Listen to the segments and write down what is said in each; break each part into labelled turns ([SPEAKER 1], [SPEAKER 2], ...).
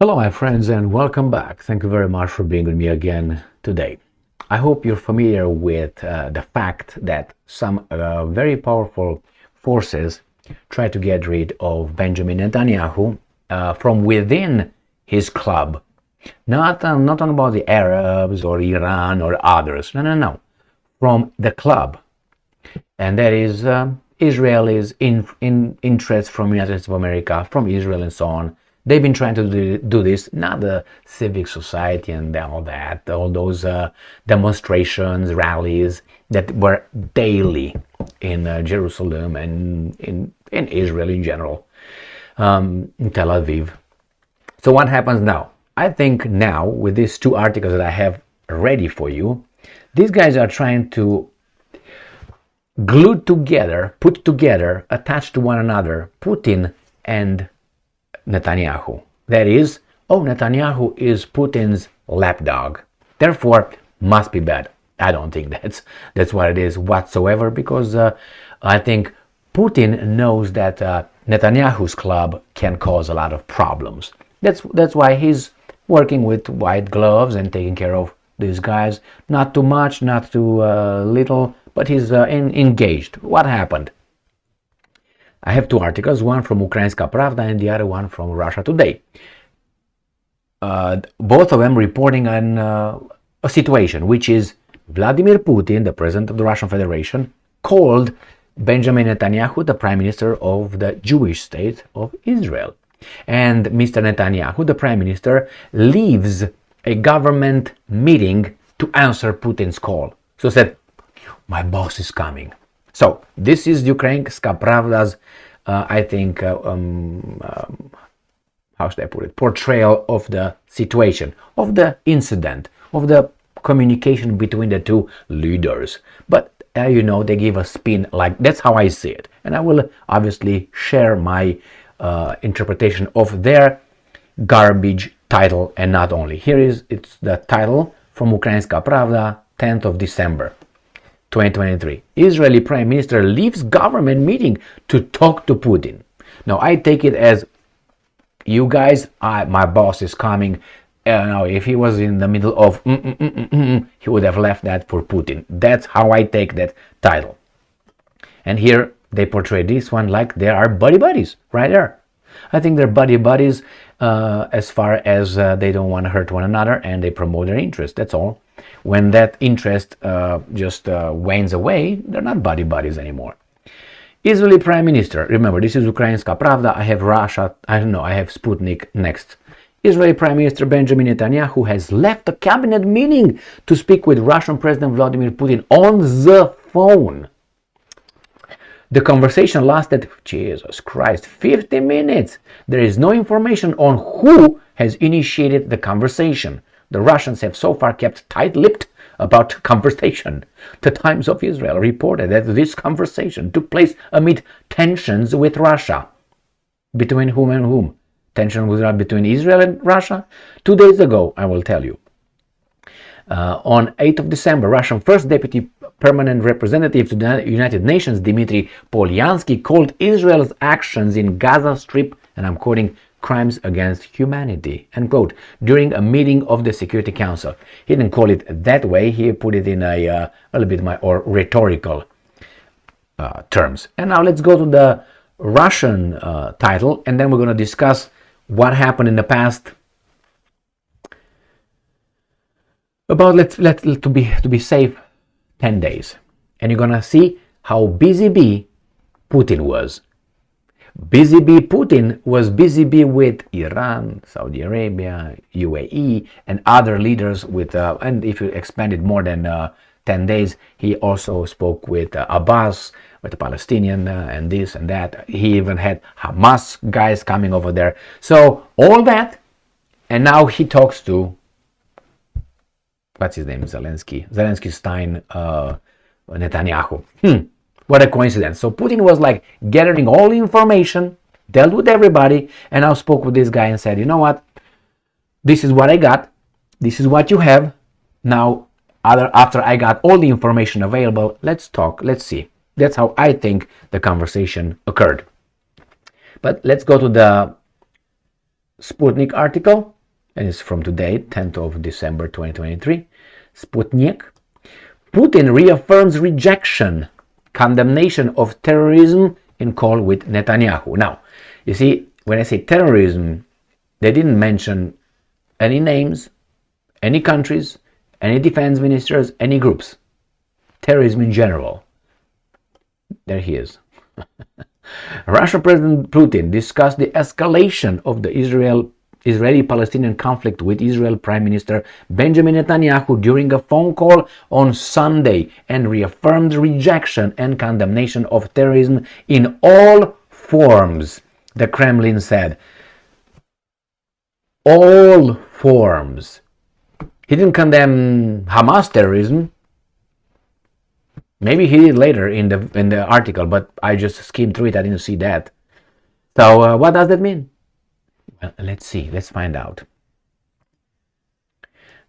[SPEAKER 1] Hello, my friends, and welcome back. Thank you very much for being with me again today. I hope you're familiar with the fact that some very powerful forces try to get rid of Benjamin Netanyahu from within his club. Not about the Arabs or Iran or others. No. From the club. And that is Israelis in interest from United States of America, from Israel and so on. They've been trying to do this, not the civic society and all that, all those demonstrations, rallies that were daily in Jerusalem and in Israel in general, in Tel Aviv. So what happens now? I think now, with these two articles that I have ready for you, these guys are trying to glued together, put together, attached to one another, Putin and Netanyahu. That is, Netanyahu is Putin's lapdog. Therefore, must be bad. I don't think that's what it is whatsoever, because I think Putin knows that Netanyahu's club can cause a lot of problems. That's why he's working with white gloves and taking care of these guys. Not too much, not too little, but he's engaged. What happened? I have two articles, one from Ukrainska Pravda and the other one from Russia Today. Both of them reporting on a situation, which is Vladimir Putin, the president of the Russian Federation, called Benjamin Netanyahu the prime minister of the Jewish state of Israel. And Mr. Netanyahu, the prime minister, leaves a government meeting to answer Putin's call. So said, my boss is coming. So this is Ukrainska Pravda's, I think, how should I put it, portrayal of the situation, of the incident, of the communication between the two leaders. But they give a spin, like that's how I see it. And I will obviously share my interpretation of their garbage title, and not only. It's the title from Ukrainska Pravda, 10th of December. 2023. Israeli Prime Minister leaves government meeting to talk to Putin. Now, I take it as, you guys, my boss is coming. Now, if he was in the middle of he would have left that for Putin. That's how I take that title. And here they portray this one like they are buddies right there. I think they're buddies as far as they don't want to hurt one another and they promote their interest. That's all. When that interest just wanes away, they're not buddies anymore. Israeli Prime Minister, remember, this is Ukrainska Pravda, I have Russia, I have Sputnik next. Israeli Prime Minister Benjamin Netanyahu has left a cabinet meeting to speak with Russian President Vladimir Putin on the phone. The conversation lasted, Jesus Christ, 50 minutes. There is no information on who has initiated the conversation. The Russians have so far kept tight-lipped about the conversation. The Times of Israel reported that this conversation took place amid tensions with Russia. Between whom and whom? Tension between Israel and Russia? 2 days ago, I will tell you. On 8th of December, Russian First Deputy Permanent Representative to the United Nations, Dmitry Polyansky, called Israel's actions in Gaza Strip, and I'm quoting, crimes against humanity, end quote, during a meeting of the Security Council. He didn't call it that way, he put it in a little bit more rhetorical terms. And now let's go to the Russian title, and then we're going to discuss what happened in the past about, to be safe, 10 days. And you're going to see how busy bee Putin was. Busy bee Putin was busy bee with Iran, Saudi Arabia, UAE, and other leaders with, and if you expand it more than 10 days, he also spoke with Abbas, with the Palestinian, and this and that. He even had Hamas guys coming over there. So all that, and now he talks to, what's his name, Zelensky Stein, Netanyahu. What a coincidence. So Putin was like gathering all the information, dealt with everybody, and now spoke with this guy and said, you know what? This is what I got. This is what you have. Now, after I got all the information available, let's talk, let's see. That's how I think the conversation occurred. But let's go to the Sputnik article, and it's from today, 10th of December 2023. Sputnik. Putin reaffirms rejection, condemnation of terrorism in call with Netanyahu. Now, you see, when I say terrorism, they didn't mention any names, any countries, any defense ministers, any groups. Terrorism in general. There he is. Russian President Putin discussed the escalation of the Israeli-Palestinian conflict with Israel Prime Minister Benjamin Netanyahu during a phone call on Sunday and reaffirmed rejection and condemnation of terrorism in all forms, the Kremlin said. All forms. He didn't condemn Hamas terrorism. Maybe he did later in the article, but I just skimmed through it. I didn't see that. So what does that mean? Well, let's see. Let's find out.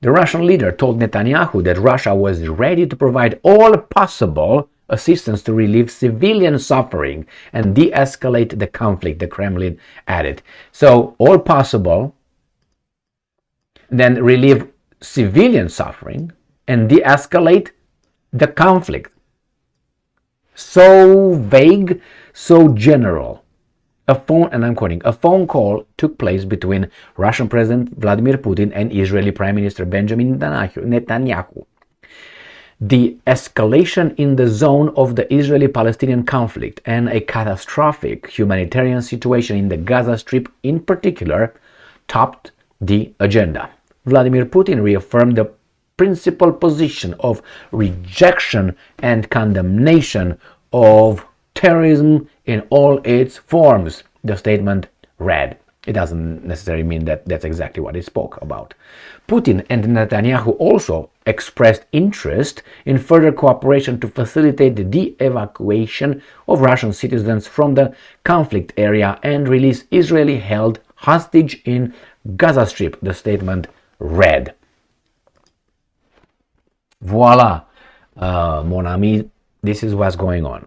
[SPEAKER 1] The Russian leader told Netanyahu that Russia was ready to provide all possible assistance to relieve civilian suffering and de-escalate the conflict, the Kremlin added. So all possible, then relieve civilian suffering and de-escalate the conflict. So vague, so general. I'm quoting, a phone call took place between Russian President Vladimir Putin and Israeli Prime Minister Benjamin Netanyahu. The escalation in the zone of the Israeli-Palestinian conflict and a catastrophic humanitarian situation in the Gaza Strip in particular topped the agenda. Vladimir Putin reaffirmed the principal position of rejection and condemnation of terrorism in all its forms, the statement read. It doesn't necessarily mean that that's exactly what he spoke about. Putin and Netanyahu also expressed interest in further cooperation to facilitate the de-evacuation of Russian citizens from the conflict area and release Israeli-held hostage in Gaza Strip, the statement read. Voila, mon ami, this is what's going on.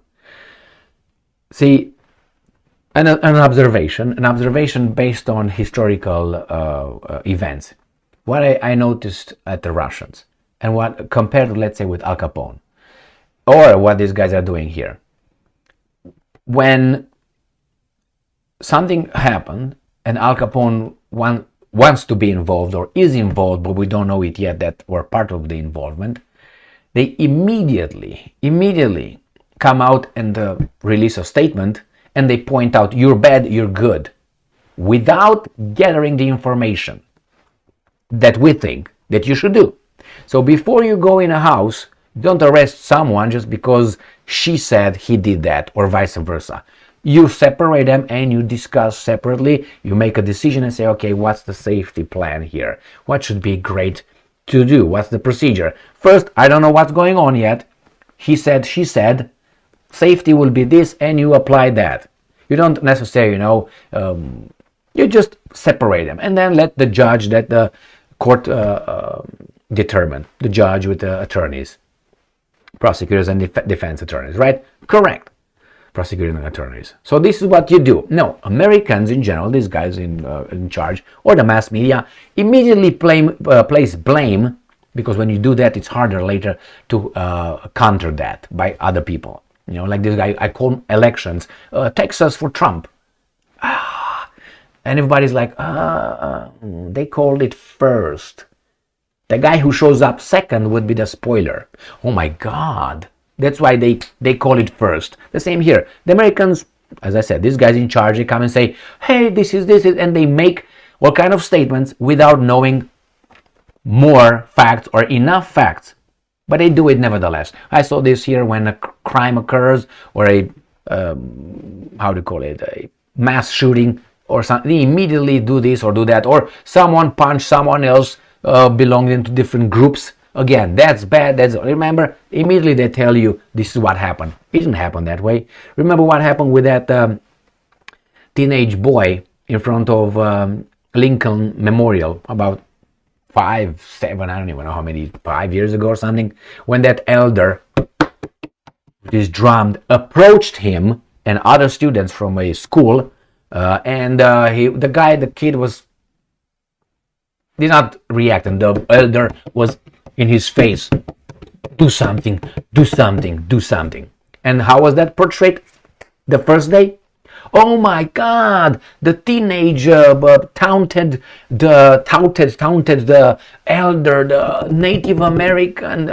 [SPEAKER 1] See, an observation based on historical events. What I noticed at the Russians, and what compared, let's say, with Al Capone, or what these guys are doing here. When something happened and Al Capone wants to be involved or is involved, but we don't know it yet that we're part of the involvement, they immediately come out and release a statement, and they point out, you're bad, you're good, without gathering the information that we think that you should do. So before you go in a house, don't arrest someone just because she said he did that, or vice versa. You separate them and you discuss separately. You make a decision and say, okay, what's the safety plan here? What should be great to do? What's the procedure? First, I don't know what's going on yet. He said, she said, safety will be this, and you apply that. You don't necessarily, you just separate them and then let the judge, let the court determine, the judge with the attorneys, prosecutors and defense attorneys, right? Correct. Prosecutors and attorneys. So this is what you do. No, Americans in general, these guys in charge, or the mass media, immediately place blame, because when you do that, it's harder later to counter that by other people. Like this guy, I call elections, Texas for Trump. And everybody's like, they called it first. The guy who shows up second would be the spoiler. Oh my God. That's why they call it first. The same here. The Americans, as I said, these guys in charge, they come and say, hey, this is, and they make all kind of statements without knowing more facts or enough facts. But they do it nevertheless. I saw this here when a crime occurs, or a mass shooting or something. They immediately do this or do that, or someone punched someone else belonging to different groups. Again, that's bad. Remember, immediately they tell you this is what happened. It didn't happen that way. Remember what happened with that teenage boy in front of Lincoln Memorial about 5, 7, I don't even know how many, 5 years ago or something, when that elder, this drummed, approached him and other students from a school, and the kid was did not react, and the elder was in his face. Do something, do something, do something. And how was that portrayed the first day? Oh my God! The teenage taunted the elder, the Native American.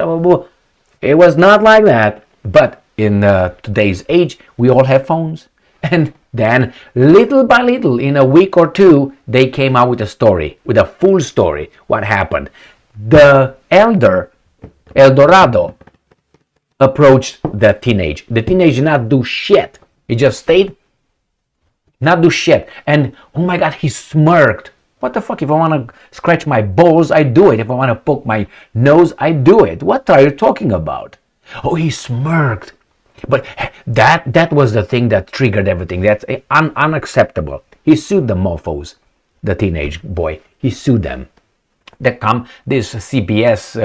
[SPEAKER 1] It was not like that. But in today's age, we all have phones, and then little by little, in a week or two, they came out with a story, with a full story. What happened? The elder, El Dorado, approached the teenage. The teenage did not do shit. He just stayed, not do shit. And oh my God, he smirked. What the fuck? If I want to scratch my balls, I do it. If I want to poke my nose, I do it. What are you talking about? Oh, he smirked. But that was the thing that triggered everything. That's unacceptable. He sued the mofos, the teenage boy. He sued them. They come, this CBS,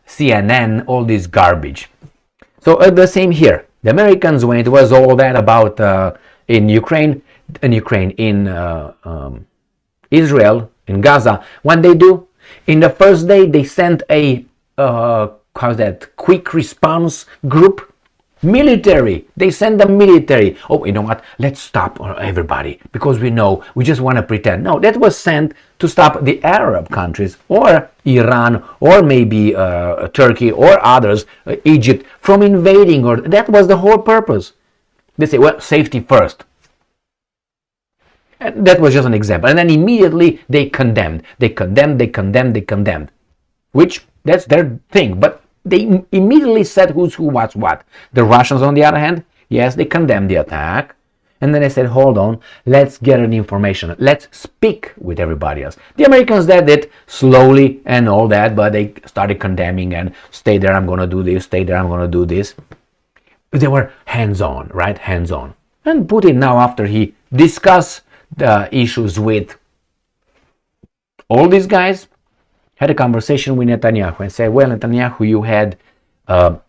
[SPEAKER 1] CNN, all this garbage. So the same here. The Americans, when it was all that about in Israel, in Gaza, what they do, in the first day they sent a quick response group. Military. They send the military. Oh, you know what? Let's stop everybody because we just want to pretend. No, that was sent to stop the Arab countries or Iran or maybe Turkey or others, Egypt, from invading. Or that was the whole purpose. They say, well, safety first. And that was just an example. And then immediately they condemned. They condemned. Which, that's their thing. But they immediately said who's who, what's what. The Russians, on the other hand, yes, they condemned the attack. And then they said, hold on, let's get an information. Let's speak with everybody else. The Americans did it slowly and all that, but they started condemning and stay there, I'm going to do this, stay there, I'm going to do this. They were hands-on, right? Hands-on. And Putin now, after he discussed the issues with all these guys, had a conversation with Netanyahu and said, well, Netanyahu, you had more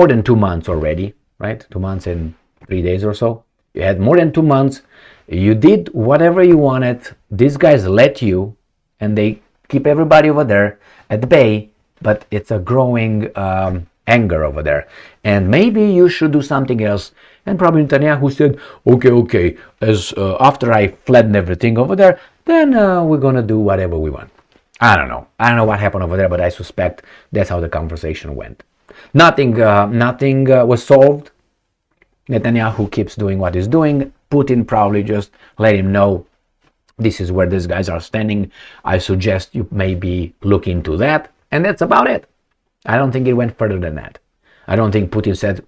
[SPEAKER 1] than 2 months already, right? 2 months and 3 days or so. You had more than 2 months. You did whatever you wanted. These guys let you, and they keep everybody over there at bay, but it's a growing anger over there. And maybe you should do something else. And probably Netanyahu said, okay, as after I fled and everything over there, then we're going to do whatever we want. I don't know what happened over there, but I suspect that's how the conversation went. Nothing was solved. Netanyahu keeps doing what he's doing. Putin probably just let him know this is where these guys are standing. I suggest you maybe look into that. And that's about it. I don't think it went further than that. I don't think Putin said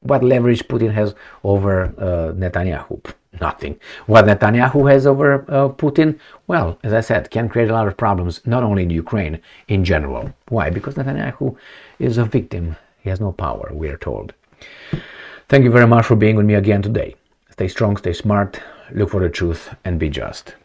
[SPEAKER 1] what leverage Putin has over Netanyahu. Nothing. What Netanyahu has over Putin, well, as I said, can create a lot of problems, not only in Ukraine, in general. Why? Because Netanyahu is a victim. He has no power, we are told. Thank you very much for being with me again today. Stay strong, stay smart, look for the truth, and be just.